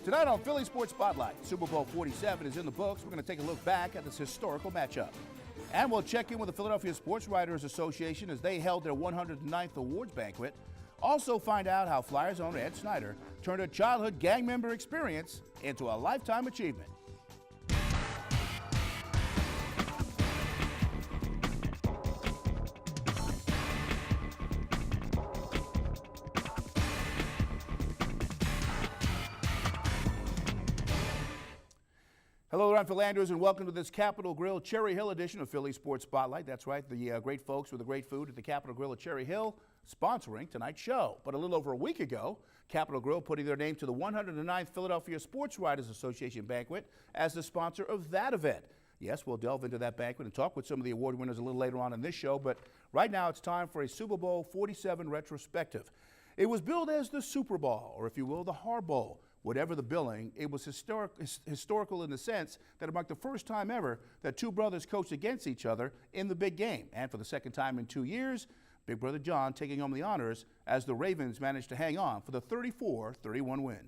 Tonight on Philly Sports Spotlight, Super Bowl 47 is in the books. We're going to take a look back at this historical matchup. And we'll check in with the Philadelphia Sports Writers Association as they held their 109th awards banquet. Also find out how Flyers owner Ed Snider turned a childhood gang member experience into a lifetime achievement. Hello, I'm Phil Andrews, and welcome to this Capitol Grill Cherry Hill edition of Philly Sports Spotlight. That's right, the great folks with the great food at the Capitol Grill at Cherry Hill sponsoring tonight's show. But a little over a week ago, Capitol Grill putting their name to the 109th Philadelphia Sports Writers Association banquet as the sponsor of that event. Yes, we'll delve into that banquet and talk with some of the award winners a little later on in this show, but right now it's time for a Super Bowl 47 retrospective. It was billed as the Super Bowl, or if you will, the Har Bowl. Whatever the billing, it was historical in the sense that it marked the first time ever that two brothers coached against each other in the big game. And for the second time in 2 years, Big Brother John taking home the honors as the Ravens managed to hang on for the 34-31 win.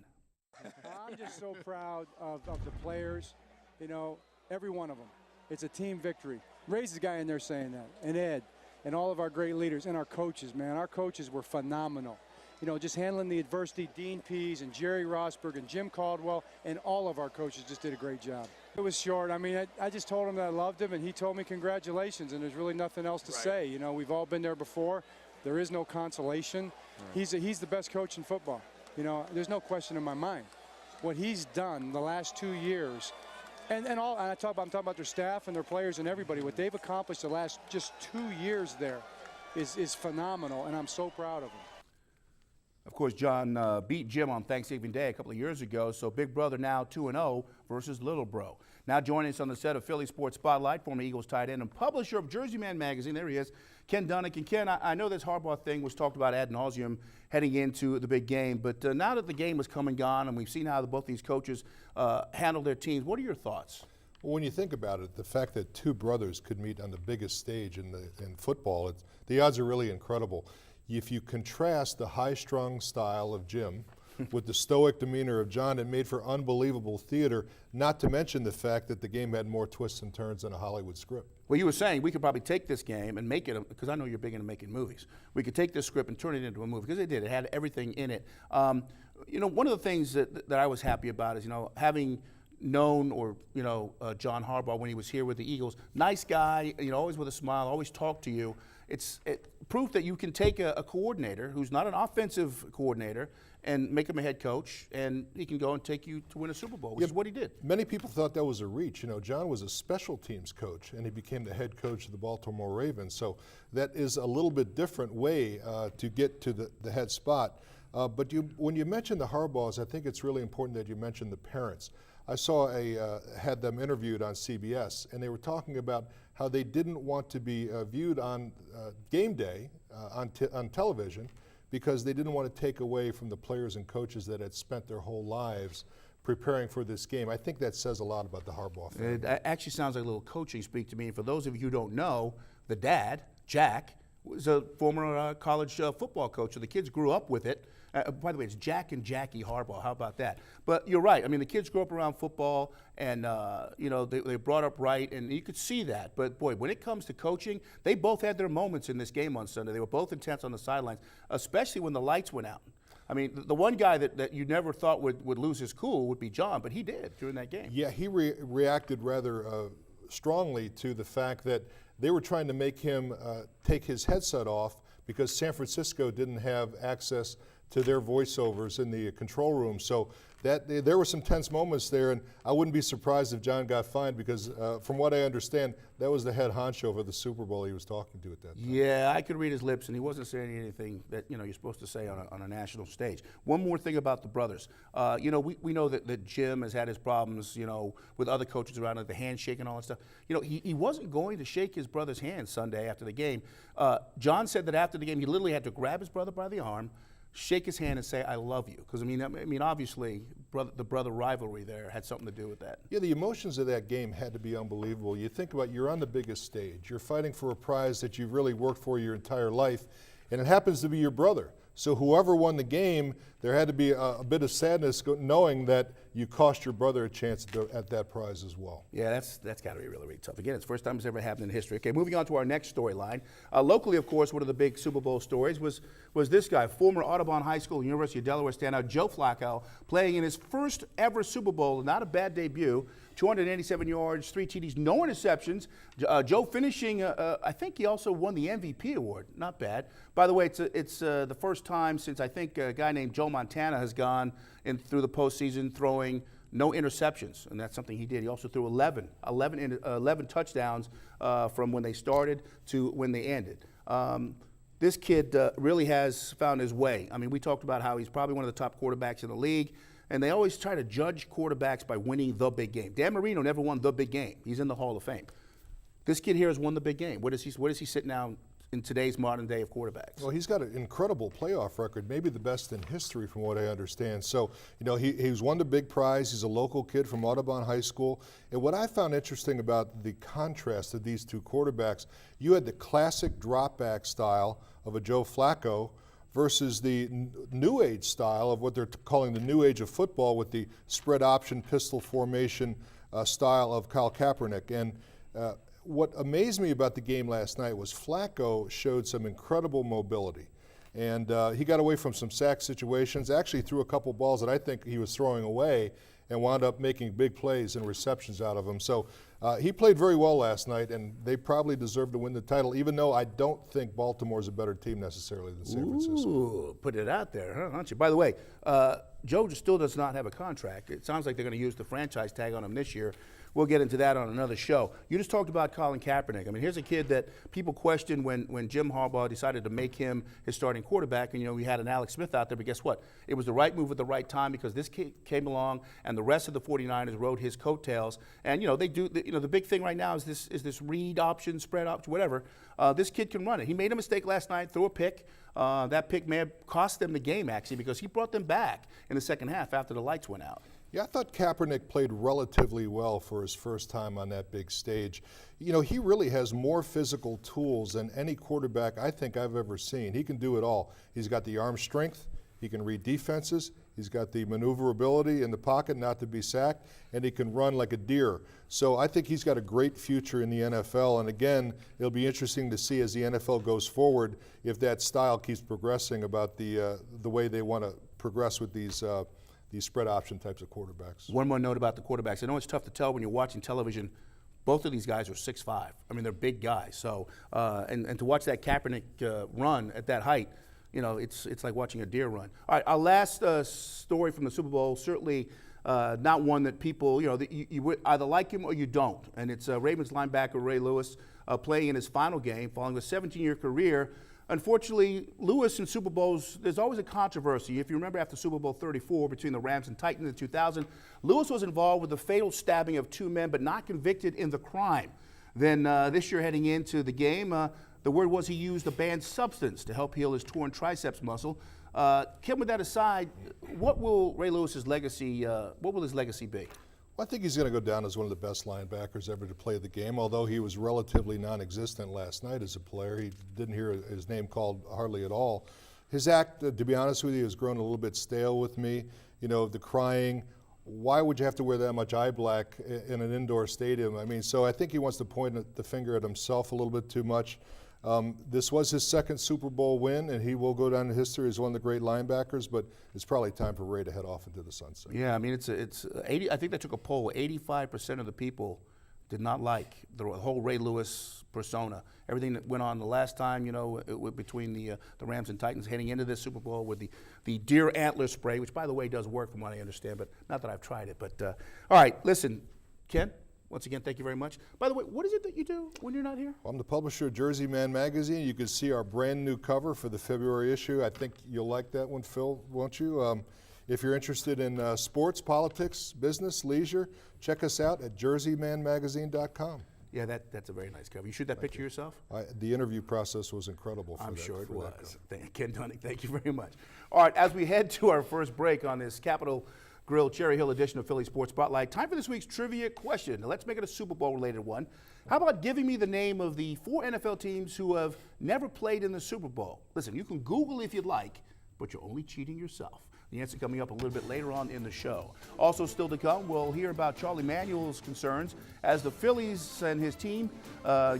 I'm just so proud of the players, you know, every one of them. It's a team victory. Ray's the guy in there saying that, and Ed, and all of our great leaders, and our coaches, man. Our coaches were phenomenal. You know, just handling the adversity. Dean Pease and Jerry Rosberg and Jim Caldwell and all of our coaches just did a great job. It was short. I mean, I just told him that I loved him, and he told me congratulations, and there's really nothing else to say. You know, we've all been there before. There is no consolation. Right. He's the best coach in football. You know, there's no question in my mind. What he's done the last 2 years, and I'm talking about their staff and their players and everybody, what they've accomplished the last just 2 years there is phenomenal, and I'm so proud of them. Of course, John beat Jim on Thanksgiving Day a couple of years ago, so Big Brother now 2-0 versus Little Bro. Now joining us on the set of Philly Sports Spotlight, former Eagles tight end and publisher of Jersey Man magazine, there he is, Ken Dunek. And Ken, I know this Harbaugh thing was talked about ad nauseum heading into the big game, but now that the game has come and gone and we've seen how both these coaches handle their teams, what are your thoughts? Well, when you think about it, the fact that two brothers could meet on the biggest stage in football, the odds are really incredible. If you contrast the high-strung style of Jim with the stoic demeanor of John, it made for unbelievable theater, not to mention the fact that the game had more twists and turns than a Hollywood script. Well, you were saying we could probably take this game and make it, because I know you're big into making movies. We could take this script and turn it into a movie, because it did. It had everything in it. You know, one of the things that I was happy about is, you know, having known John Harbaugh when he was here with the Eagles, nice guy, you know, always with a smile, always talk to you. It's proof that you can take a coordinator who's not an offensive coordinator and make him a head coach, and he can go and take you to win a Super Bowl, which is what he did. Many people thought that was a reach. You know, John was a special teams coach, and he became the head coach of the Baltimore Ravens. So that is a little bit different way to get to the head spot. But when you mention the Harbaughs, I think it's really important that you mention the parents. I had them interviewed on CBS, and they were talking about how they didn't want to be viewed on game day on television because they didn't want to take away from the players and coaches that had spent their whole lives preparing for this game. I think that says a lot about the Harbaugh family. It actually sounds like a little coaching speak to me. For those of you who don't know, the dad, Jack, was a former college football coach, so the kids grew up with it. By the way, it's Jack and Jackie Harbaugh. How about that? But you're right. I mean, the kids grew up around football, and you know, they brought up right, and you could see that. But boy, when it comes to coaching, they both had their moments in this game on Sunday. They were both intense on the sidelines, especially when the lights went out. I mean, the one guy that you never thought would lose his cool would be John, but he did during that game. Yeah, he reacted rather strongly to the fact that they were trying to make him take his headset off because San Francisco didn't have access to their voiceovers in the control room. So there were some tense moments there, and I wouldn't be surprised if John got fined because from what I understand, that was the head honcho for the Super Bowl he was talking to at that time. Yeah, I could read his lips, and he wasn't saying anything that you're supposed to say on a national stage. One more thing about the brothers. We know that Jim has had his problems, with other coaches around, like the handshake and all that stuff. He wasn't going to shake his brother's hand Sunday after the game. John said that after the game, he literally had to grab his brother by the arm, shake his hand and say, "I love you." Because, obviously, the brother rivalry there had something to do with that. Yeah, the emotions of that game had to be unbelievable. You think about you're on the biggest stage. You're fighting for a prize that you've really worked for your entire life, and it happens to be your brother. So whoever won the game, there had to be a bit of sadness knowing that you cost your brother a chance at that prize as well. Yeah, that's got to be really, really tough. Again, it's the first time it's ever happened in history. Okay, moving on to our next storyline. Locally, of course, one of the big Super Bowl stories was this guy, former Audubon High School, University of Delaware standout Joe Flacco, playing in his first ever Super Bowl. Not a bad debut. 287 yards, 3 TDs, no interceptions. Joe finishing, I think he also won the MVP award. Not bad. By the way, it's the first time since I think a guy named Joe Montana has gone through the postseason throwing no interceptions, and that's something he did. He also threw 11 touchdowns from when they started to when they ended. This kid really has found his way. I mean, we talked about how he's probably one of the top quarterbacks in the league. And they always try to judge quarterbacks by winning the big game. Dan Marino never won the big game. He's in the Hall of Fame. This kid here has won the big game. Where does he sit now in today's modern day of quarterbacks? Well, he's got an incredible playoff record, maybe the best in history from what I understand. So, you know, he's won the big prize. He's a local kid from Audubon High School. And what I found interesting about the contrast of these two quarterbacks, you had the classic drop back style of a Joe Flacco versus the new age style of what they're calling the new age of football with the spread option pistol formation style of Kyle Kaepernick. And what amazed me about the game last night was Flacco showed some incredible mobility. And he got away from some sack situations, actually threw a couple balls that I think he was throwing away and wound up making big plays and receptions out of them. So he played very well last night, and they probably deserve to win the title, even though I don't think Baltimore's a better team necessarily than San Francisco. Ooh, put it out there, huh, aren't you? By the way, Joe still does not have a contract. It sounds like they're going to use the franchise tag on him this year. We'll get into that on another show. You just talked about Colin Kaepernick. I mean, here's a kid that people questioned when Jim Harbaugh decided to make him his starting quarterback. And, you know, we had an Alex Smith out there, but guess what? It was the right move at the right time because this kid came along and the rest of the 49ers rode his coattails. And, you know, they do, the big thing right now is this read option, spread option, whatever. This kid can run it. He made a mistake last night, threw a pick. That pick may have cost them the game, actually, because he brought them back in the second half after the lights went out. Yeah, I thought Kaepernick played relatively well for his first time on that big stage. You know, he really has more physical tools than any quarterback I think I've ever seen. He can do it all. He's got the arm strength. He can read defenses. He's got the maneuverability in the pocket not to be sacked, and he can run like a deer. So I think he's got a great future in the NFL. And again, it'll be interesting to see as the NFL goes forward if that style keeps progressing about the way they want to progress with these spread option types of quarterbacks. One more note about the quarterbacks. I know it's tough to tell when you're watching television. Both of these guys are 6'5". I mean, they're big guys. So, and to watch that Kaepernick run at that height, you know, it's like watching a deer run. All right, our last story from the Super Bowl, certainly not one that people, you know, you either like him or you don't. And it's Ravens linebacker Ray Lewis playing in his final game following a 17-year career. Unfortunately, Lewis in Super Bowls, there's always a controversy. If you remember after Super Bowl 34 between the Rams and Titans in 2000, Lewis was involved with the fatal stabbing of 2 men but not convicted in the crime. Then this year heading into the game, the word was he used a banned substance to help heal his torn triceps muscle. Kim, with that aside, what will Ray Lewis's legacy, what will his legacy be? Well, I think he's going to go down as one of the best linebackers ever to play the game, although he was relatively non-existent last night as a player. He didn't hear his name called hardly at all. His act, to be honest with you, has grown a little bit stale with me. You know, the crying. Why would you have to wear that much eye black in an indoor stadium? I mean, so I think he wants to point the finger at himself a little bit too much. This was his second Super Bowl win, and he will go down in history as one of the great linebackers, but it's probably time for Ray to head off into the sunset. Yeah, I mean, it's 80. I think they took a poll. 85% of the people did not like the whole Ray Lewis persona. Everything that went on the last time, you know, between the Rams and Titans heading into this Super Bowl with the deer antler spray, which, by the way, does work from what I understand, but not that I've tried it. But all right, listen, Ken. Once again, thank you very much. By the way, what is it that you do when you're not here? I'm the publisher of Jersey Man Magazine. You can see our brand new cover for the February issue. I think you'll like that one, Phil, won't you? If you're interested in sports, politics, business, leisure, check us out at jerseymanmagazine.com. Yeah, that's a very nice cover. You shoot that picture yourself? The interview process was incredible for I'm that. sure it for that was. cover. Ken Dunning, thank you very much. All right, as we head to our first break on this Capitol Grill Cherry Hill edition of Philly Sports Spotlight, time for this week's trivia question. Now, let's make it a Super Bowl related one. How about giving me the name of the 4 NFL teams who have never played in the Super Bowl? Listen, you can Google if you'd like, but you're only cheating yourself. The answer coming up a little bit later on in the show. Also still to come, we'll hear about Charlie Manuel's concerns as the Phillies and his team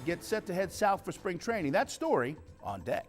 get set to head south for spring training. That story on deck.